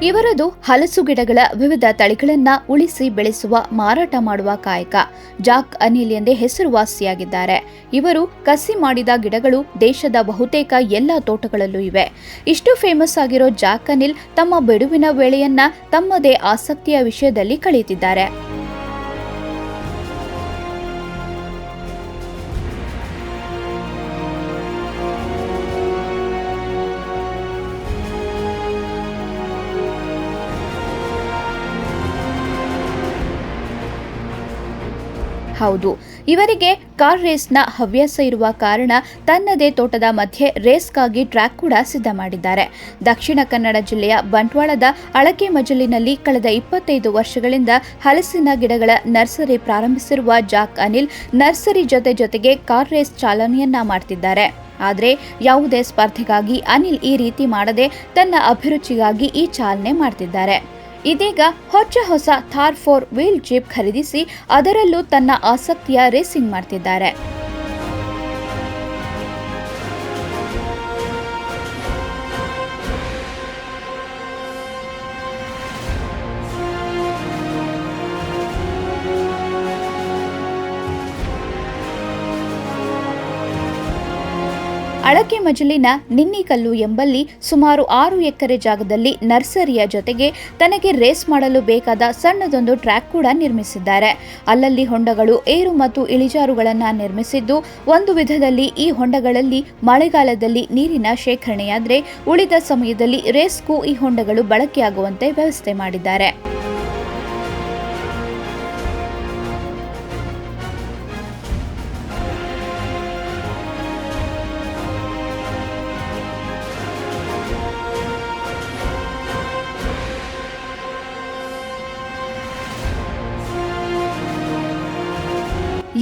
ಇವರದು ಹಲಸು ಗಿಡಗಳ ವಿವಿಧ ತಳಿಗಳನ್ನ ಉಳಿಸಿ ಬೆಳೆಸುವ ಮಾರಾಟ ಮಾಡುವ ಕಾಯಕ. ಜಾಕ್ ಅನಿಲ್ ಎಂದೇ ಹೆಸರುವಾಸಿಯಾಗಿದ್ದಾರೆ. ಇವರು ಕಸಿ ಮಾಡಿದ ಗಿಡಗಳು ದೇಶದ ಬಹುತೇಕ ಎಲ್ಲ ತೋಟಗಳಲ್ಲೂ ಇವೆ. ಇಷ್ಟು ಫೇಮಸ್ ಆಗಿರೋ ಜಾಕ್ ಅನಿಲ್ ತಮ್ಮ ಬಿಡುವಿನ ವೇಳೆಯನ್ನ ತಮ್ಮದೇ ಆಸಕ್ತಿಯ ವಿಷಯದಲ್ಲಿ ಕಳೆಯುತ್ತಿದ್ದಾರೆ. ಹೌದು, ಇವರಿಗೆ ಕಾರ್ ರೇಸ್ನ ಹವ್ಯಾಸ ಇರುವ ಕಾರಣ ತನ್ನದೇ ತೋಟದ ಮಧ್ಯೆ ರೇಸ್ಗಾಗಿ ಟ್ರ್ಯಾಕ್ ಕೂಡ ಸಿದ್ಧ ಮಾಡಿದ್ದಾರೆ. ದಕ್ಷಿಣ ಕನ್ನಡ ಜಿಲ್ಲೆಯ ಬಂಟ್ವಾಳದ ಅಳಕೆಮಜಲಿನಲ್ಲಿ ಕಳೆದ 25 ವರ್ಷಗಳಿಂದ ಹಲಸಿನ ಗಿಡಗಳ ನರ್ಸರಿ ಪ್ರಾರಂಭಿಸಿರುವ ಜಾಕ್ ಅನಿಲ್ ನರ್ಸರಿ ಜೊತೆಗೆ ಕಾರ್ ರೇಸ್ ಚಾಲನೆಯನ್ನ ಮಾಡ್ತಿದ್ದಾರೆ. ಆದರೆ ಯಾವುದೇ ಸ್ಪರ್ಧೆಗಾಗಿ ಅನಿಲ್ ಈ ರೀತಿ ಮಾಡದೆ ತನ್ನ ಅಭಿರುಚಿಗಾಗಿ ಈ ಚಾಲನೆ ಮಾಡ್ತಿದ್ದಾರೆ. ಇದೀಗ ಹೊಸ ಥಾರ್ 4 ವೀಲ್ ಜೀಪ್ ಖರೀದಿಸಿ ಅದರಲ್ಲೂ ತನ್ನ ಆಸಕ್ತಿಯ ರೇಸಿಂಗ್ ಮಾಡ್ತಿದ್ದಾರೆ. ಅಳಕೆಮಜಲಿನ ನಿನ್ನಿಕಲ್ಲು ಎಂಬಲ್ಲಿ ಸುಮಾರು 6 ಎಕರೆ ಜಾಗದಲ್ಲಿ ನರ್ಸರಿಯ ಜೊತೆಗೆ ತನಗೆ ರೇಸ್ ಮಾಡಲು ಬೇಕಾದ ಸಣ್ಣದೊಂದು ಟ್ರ್ಯಾಕ್ ಕೂಡ ನಿರ್ಮಿಸಿದ್ದಾರೆ. ಅಲ್ಲಲ್ಲಿ ಹೊಂಡಗಳು, ಏರು ಮತ್ತು ಇಳಿಜಾರುಗಳನ್ನು ನಿರ್ಮಿಸಿದ್ದು, ಒಂದು ವಿಧದಲ್ಲಿ ಈ ಹೊಂಡಗಳಲ್ಲಿ ಮಳೆಗಾಲದಲ್ಲಿ ನೀರಿನ ಶೇಖರಣೆಯಾದರೆ ಉಳಿದ ಸಮಯದಲ್ಲಿ ರೇಸ್ಗೂ ಈ ಹೊಂಡಗಳು ಬಳಕೆಯಾಗುವಂತೆ ವ್ಯವಸ್ಥೆ ಮಾಡಿದ್ದಾರೆ.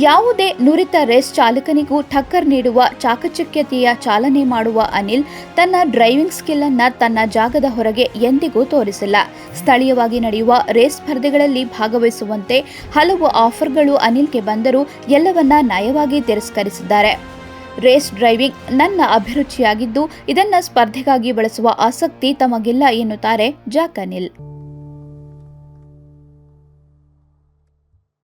ಯಾವುದೇ ನುರಿತ ರೇಸ್ ಚಾಲಕನಿಗೂ ಟಕ್ಕರ್ ನೀಡುವ ಚಾಕಚಕ್ಯತೆಯ ಚಾಲನೆ ಮಾಡುವ ಅನಿಲ್ ತನ್ನ ಡ್ರೈವಿಂಗ್ ಸ್ಕಿಲ್ ಅನ್ನ ತನ್ನ ಜಾಗದ ಹೊರಗೆ ಎಂದಿಗೂ ತೋರಿಸಿಲ್ಲ. ಸ್ಥಳೀಯವಾಗಿ ನಡೆಯುವ ರೇಸ್ ಸ್ಪರ್ಧೆಗಳಲ್ಲಿ ಭಾಗವಹಿಸುವಂತೆ ಹಲವು ಆಫರ್ಗಳು ಅನಿಲ್ಗೆ ಬಂದರೂ ಎಲ್ಲವನ್ನ ನಯವಾಗಿ ತಿರಸ್ಕರಿಸಿದ್ದಾರೆ. ರೇಸ್ ಡ್ರೈವಿಂಗ್ ನನ್ನ ಅಭಿರುಚಿಯಾಗಿದ್ದು ಇದನ್ನ ಸ್ಪರ್ಧೆಗಾಗಿ ಬಳಸುವ ಆಸಕ್ತಿ ತಮಗಿಲ್ಲ ಎನ್ನುತ್ತಾರೆ ಜಾಕ್ ಅನಿಲ್.